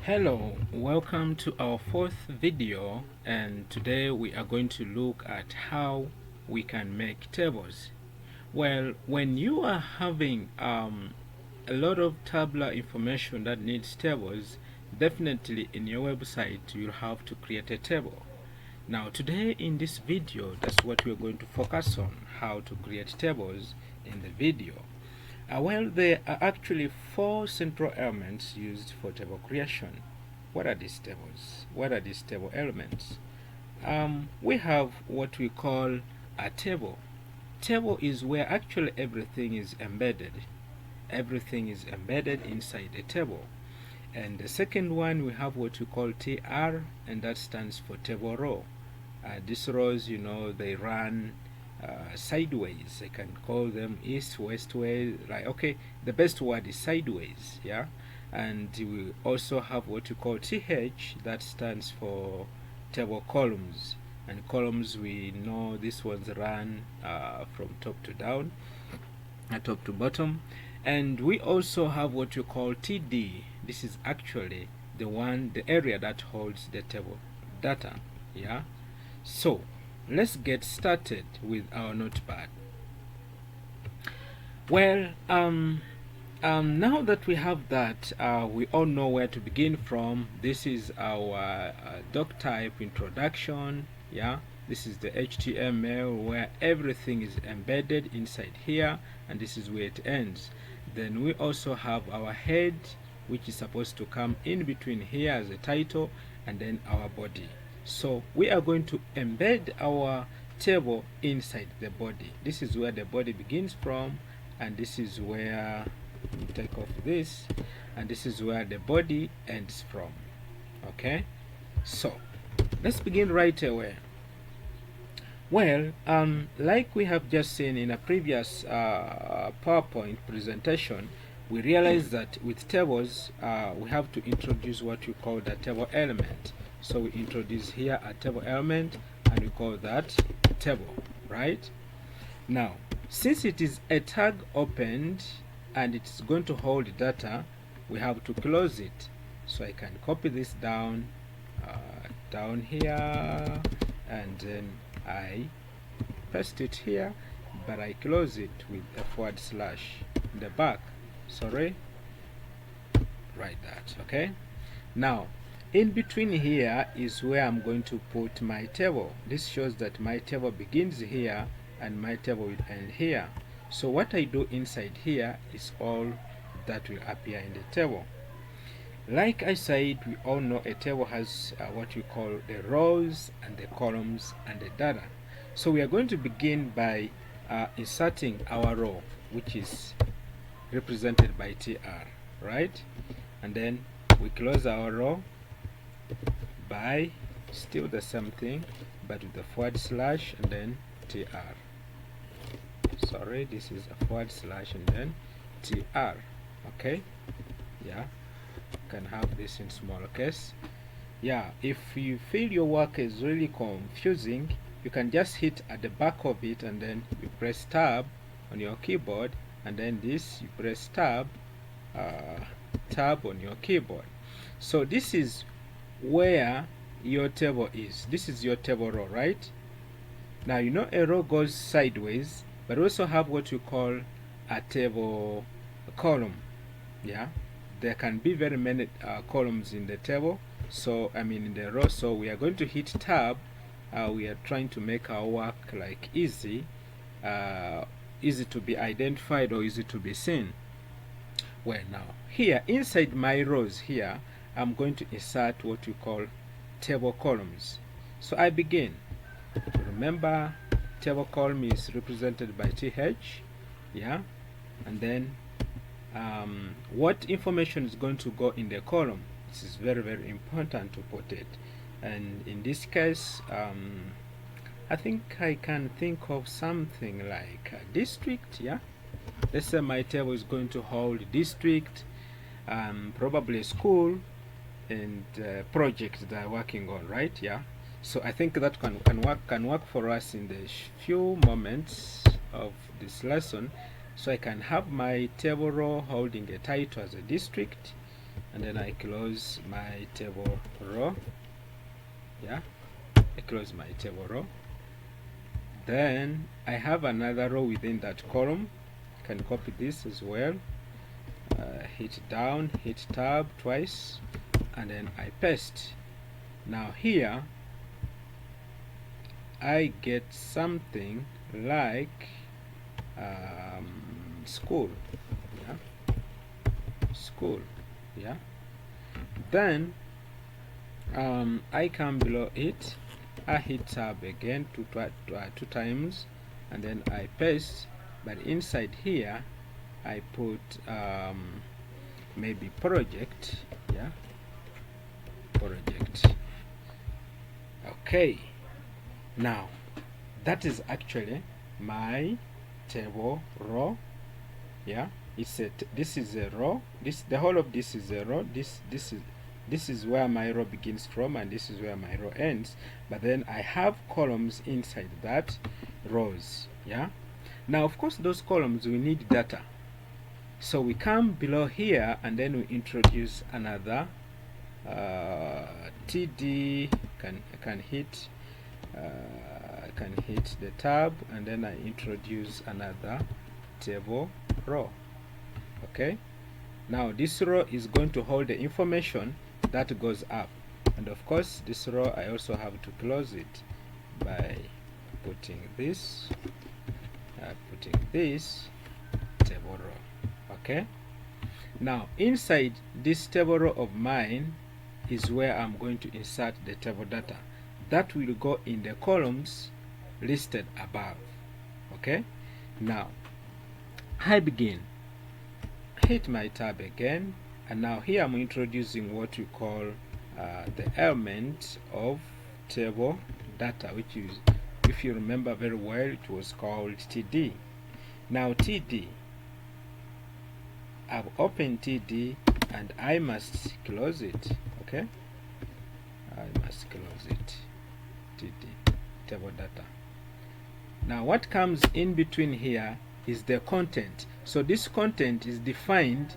Hello, welcome to our fourth video, and today we are going to look at how we can make tables. Well, when you are having a lot of tabular information that needs tables, definitely in your website you'll have to create a table. Now today in this video, that's what we're going to focus on, how to create tables in the video. Well, there are actually four central elements used for table creation. What are these tables? What are these table elements? We have what we call a table. Table is where actually everything is embedded. Everything is embedded inside a table. And the second one, we have what we call TR, and that stands for table row. These rows, they run sideways. I can call them east, west way. Like, okay, the best word is sideways, yeah. And we also have what we call TH, that stands for table columns. And columns, we know these ones run from top to down, top to bottom. And we also have what we call TD. This is actually the area that holds the table data, yeah. So let's get started with our notepad. Well, now that we have that, we all know where to begin from. This is our doc type introduction, yeah. This is the HTML where everything is embedded inside here, and this is where it ends. Then we also have our head, which is supposed to come in between here as a title, and then our body. So we are going to embed our table inside the body. This is where the body begins from, and this is where we take off this, and this is where the body ends from. Okay, so let's begin right away. Well, like we have just seen in a previous PowerPoint presentation, we realized that with tables we have to introduce what we call the table element. So we introduce here a table element, and we call that table, right? Now, since it is a tag opened and it's going to hold data, we have to close it. So I can copy this down here, and then I paste it here, but I close it with a forward slash in the back. Sorry, write that. Okay, now in between here is where I'm going to put my table. This shows that my table begins here and my table will end here. So what I do inside here is all that will appear in the table. Like I said, we all know a table has what we call the rows and the columns and the data. So we are going to begin by inserting our row, which is represented by TR, right? And then we close our row by still the same thing, but with the forward slash and then TR. Sorry, this is a forward slash and then TR. Okay, yeah, you can have this in smaller case. Yeah, if you feel your work is really confusing, you can just hit at the back of it, and then you press tab on your keyboard, and then this you press tab on your keyboard. So this is where your table is. This is your table row, right? Now you know a row goes sideways, but we also have what you call a table column. Yeah, there can be very many columns in the table, so in the row. So we are going to hit tab. We are trying to make our work like easy to be identified or easy to be seen. Well, now here inside my rows here, I'm going to insert what we call table columns. So I begin. Remember, table column is represented by TH, yeah, and then what information is going to go in the column. This is very, very important to put it. And in this case, I think I can think of something like a district, yeah. Let's say my table is going to hold district, probably a school, and project that I'm working on, right? Yeah. So I think that can work for us in the few moments of this lesson. So I can have my table row holding a title as a district, and then I close my table row. Yeah, I close my table row. Then I have another row within that column. I can copy this as well. Hit down, hit tab twice, and then I paste. Now here I get something like school. Yeah, school. Yeah. Then I come below it. I hit tab again two times, and then I paste. But inside here I put maybe project. Yeah, project. Okay, now that is actually my table row. Yeah, it's this is a row. The whole of this is a row. This is where my row begins from, and this is where my row ends. But then I have columns inside that rows. Yeah. Now, of course, those columns we need data. So we come below here, and then we introduce another TD. I can hit the tab, and then I introduce another table row. Okay. Now this row is going to hold the information that goes up, and of course this row I also have to close it by putting this table row. Okay. Now inside this table row of mine is where I'm going to insert the table data that will go in the columns listed above. Okay. Now I begin. Hit my tab again, and now here I'm introducing what we call the element of table data, which is, if you remember very well, it was called TD. Now TD, I've opened TD and I must close it. Okay, I must close it. TD, table data. Now what comes in between here is the content. So this content is defined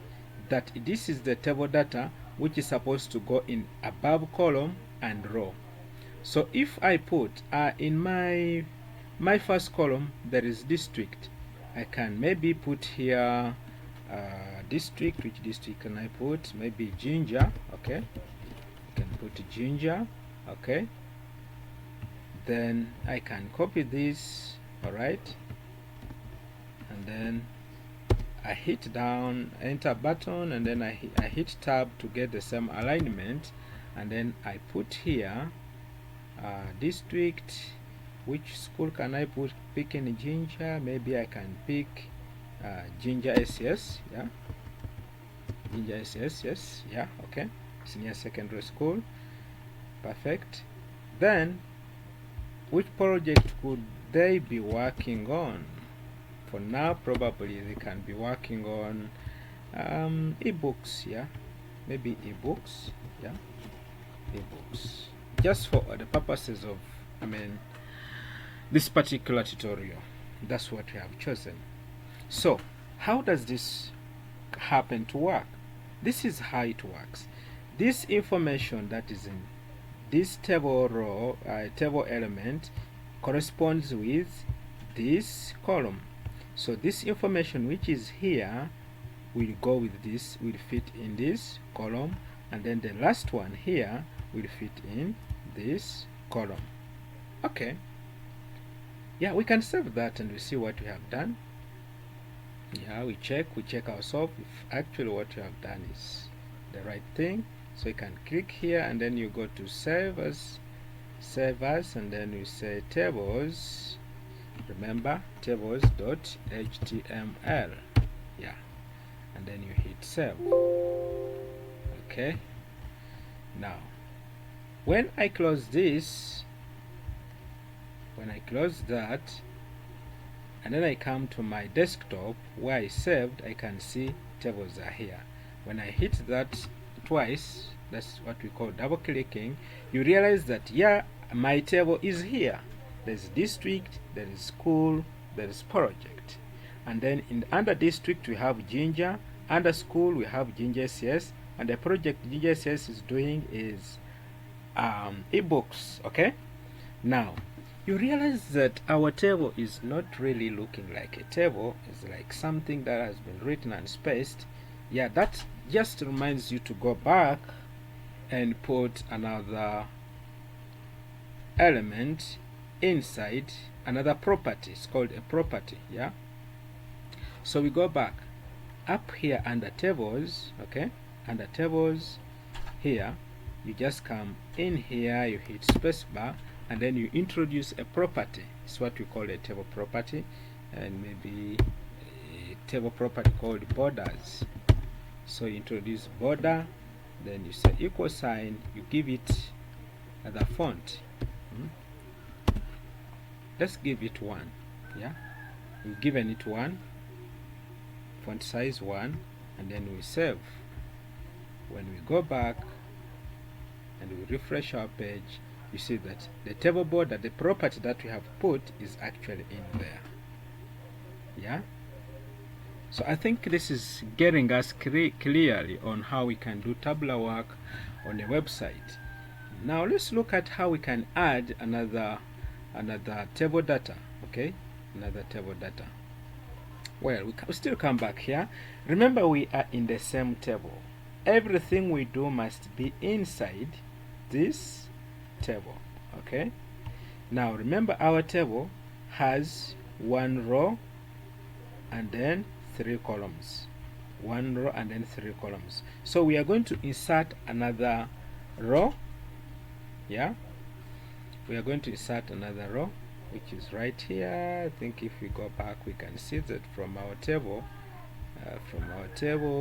that this is the table data which is supposed to go in above column and row. So if I put in my first column there is district, I can maybe put here district. Which district can I put? Maybe Ginger. Okay, I can put Ginger. Okay, then I can copy this. All right, and then I hit down enter button, and then I hit tab to get the same alignment, and then I put here district. Which school can I pick in Ginger? Maybe I can pick Ginger SS. Yeah, Ginger SS. Yes. Yeah. Okay, senior secondary school. Perfect. Then which project could they be working on? For now, probably they can be working on ebooks. Yeah, maybe ebooks. Yeah, ebooks, just for the purposes of this particular tutorial. That's what we have chosen. So how does this happen to work? This is how it works. This information that is in this table row, table element, corresponds with this column. So this information which is here will go with this, will fit in this column, and then the last one here will fit in this column. Okay. Yeah, we can save that and we see what we have done. Yeah, we check ourselves if actually what you have done is the right thing. So you can click here, and then you go to save as, and then you say tables. Remember, tables.html. Yeah, and then you hit save. Okay. Now when I close this, when I close that, and then I come to my desktop where I saved, I can see tables are here. When I hit that twice, that's what we call double clicking, you realize that yeah, my table is here. There's district, there is school, there is project, and then under district we have Ginger, under school we have Ginger SS, and the project GJSS is doing is ebooks. Okay, now you realize that our table is not really looking like a table. It's like something that has been written and spaced. Yeah, that just reminds you to go back and put another element inside another property. It's called a property. Yeah, so we go back up here under tables. Okay, under tables here, you just come in here, you hit spacebar, and then you introduce a property. It's what we call a table property, and maybe a table property called borders. So you introduce border, then you say equal sign, you give it the font. Let's give it 1. Yeah, we've given it 1, font size 1, and then we save. When we go back and we refresh our page, you see that the table border, the property that we have put, is actually in there. Yeah, so I think this is getting us clearly on how we can do tabular work on a website. Now let's look at how we can add another table data. Okay, another table data. Well, we still come back here. Remember, we are in the same table. Everything we do must be inside this table. Okay, now remember, our table has 1 row and then 3 columns. 1 row and then 3 columns. So we are going to insert another row. Yeah, we are going to insert another row, which is right here. I think if we go back, we can see that from our table.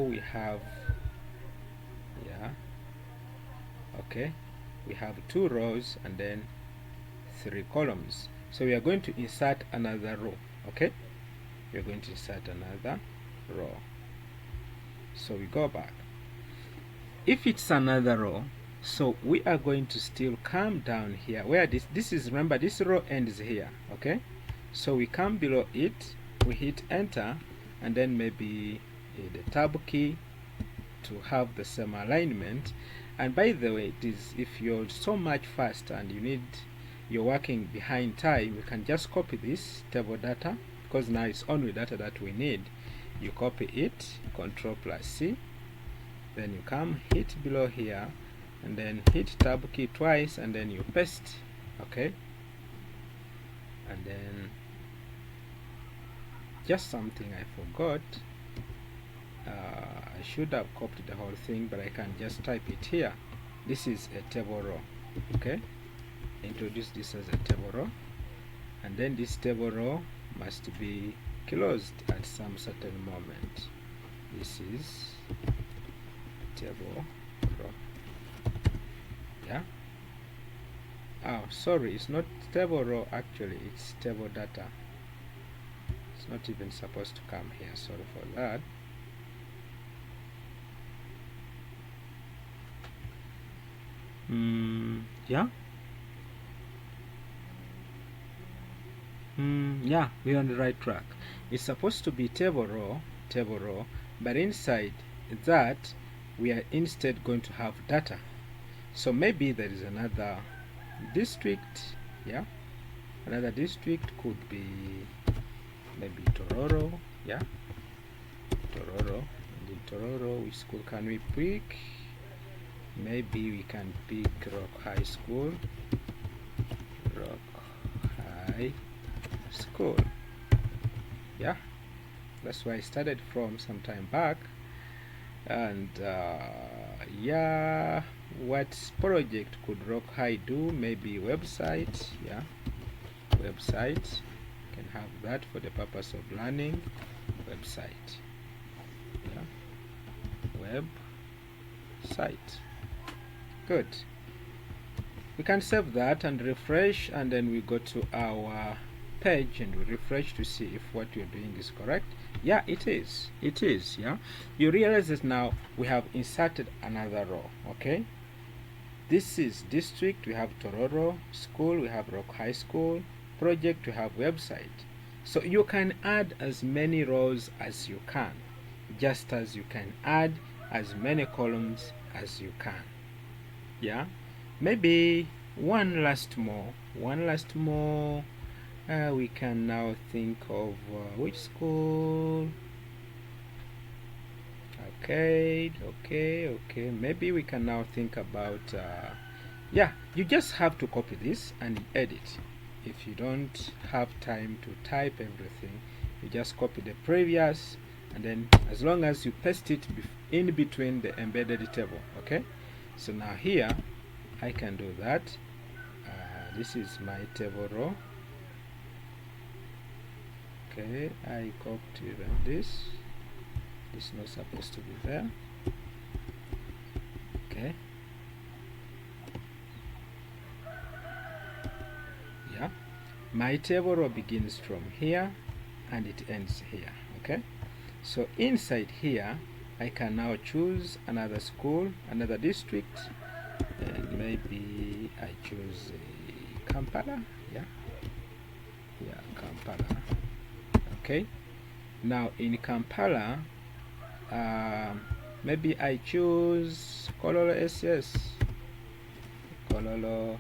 We have, yeah, okay, we have 2 rows and then 3 columns. So we are going to insert another row. Okay, we are going to insert another row. So we go back. If it's another row, so we are going to still come down here where this is, remember, this row ends here. Okay, so we come below it, we hit enter, and then maybe the tab key to have the same alignment. And by the way, it is, if you're so much faster and you're working behind time, you can just copy this table data, because now it's only data that we need. You copy it, Ctrl+C, then you come hit below here, and then hit tab key twice, and then you paste. Okay, and then just something I forgot, I should have copied the whole thing, but I can just type it here. This is a table row. Okay, introduce this as a table row, and then this table row must be closed at some certain moment. This is table row. Yeah, oh sorry, it's not table row, actually it's table data. It's not even supposed to come here, sorry for that. Yeah, yeah, we're on the right track. It's supposed to be table row, but inside that we are instead going to have data. So maybe there is another district. Yeah, another district could be maybe Tororo. Yeah, Tororo. And in Tororo, which school can we pick? Maybe we can pick Rock High School. Rock High School. Yeah, that's where I started from some time back. And yeah, what project could Rock High do? Maybe website. Yeah, website. Can have that for the purpose of learning. Website. Yeah, website. Good. We can save that and refresh, and then we go to our page and we refresh to see if what we're doing is correct. Yeah, it is. Yeah, you realize that now we have inserted another row. Okay, this is district, we have Tororo. School, we have Rock High School. Project, we have website. So you can add as many rows as you can, just as you can add as many columns as you can. Yeah, maybe one last more. We can now think of which school. Okay. Maybe we can now think about yeah, you just have to copy this and edit. If you don't have time to type everything, you just copy the previous, and then as long as you paste it in between the embedded table. Okay, so now here I can do that. This is my table row. Okay, I copy this. This is not supposed to be there. Okay. Yeah, my table row begins from here and it ends here. Okay, so inside here I can now choose another school, another district, and maybe I choose Kampala. Yeah, Kampala. Okay, now in Kampala, maybe I choose Kololo SS. Kololo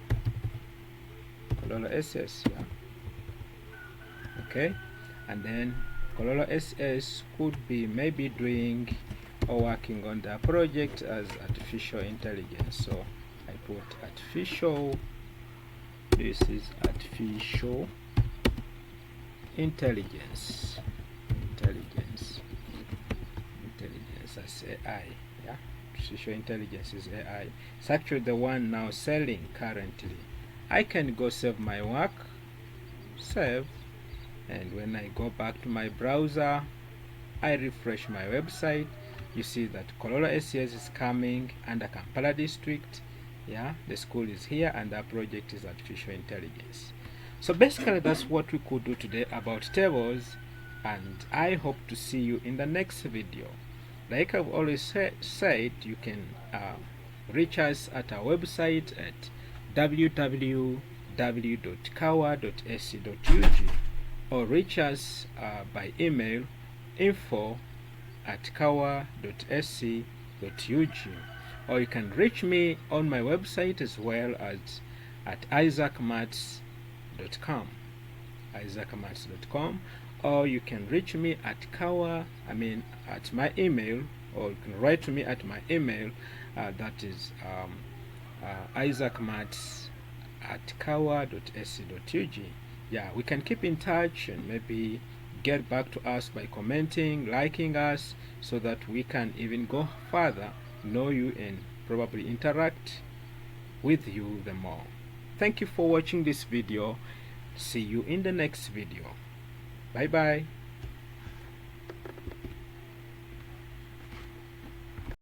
SS, yeah. Okay, and then Kololo SS could be maybe doing or working on the project as artificial intelligence. So I put artificial. This is artificial intelligence. That's AI. Yeah, artificial intelligence is AI. It's actually the one now selling currently. I can go save my work, save, and when I go back to my browser, I refresh my website, you see that Kololo SES is coming under Kampala district. Yeah, the school is here and our project is artificial intelligence. So basically that's what we could do today about tables, and I hope to see you in the next video. Like I've always said, you can reach us at our website at www.kawa.ac.ug or reach us by email info@kawa.sc.ug, or you can reach me on my website as well as at isaacmats.com, or you can reach me at at my email, or you can write to me at my email, that is isaacmats@kawa.sc.ug. Yeah, we can keep in touch and maybe get back to us by commenting, liking us, so that we can even go further, know you, and probably interact with you the more. Thank you for watching this video. See you in the next video. Bye bye.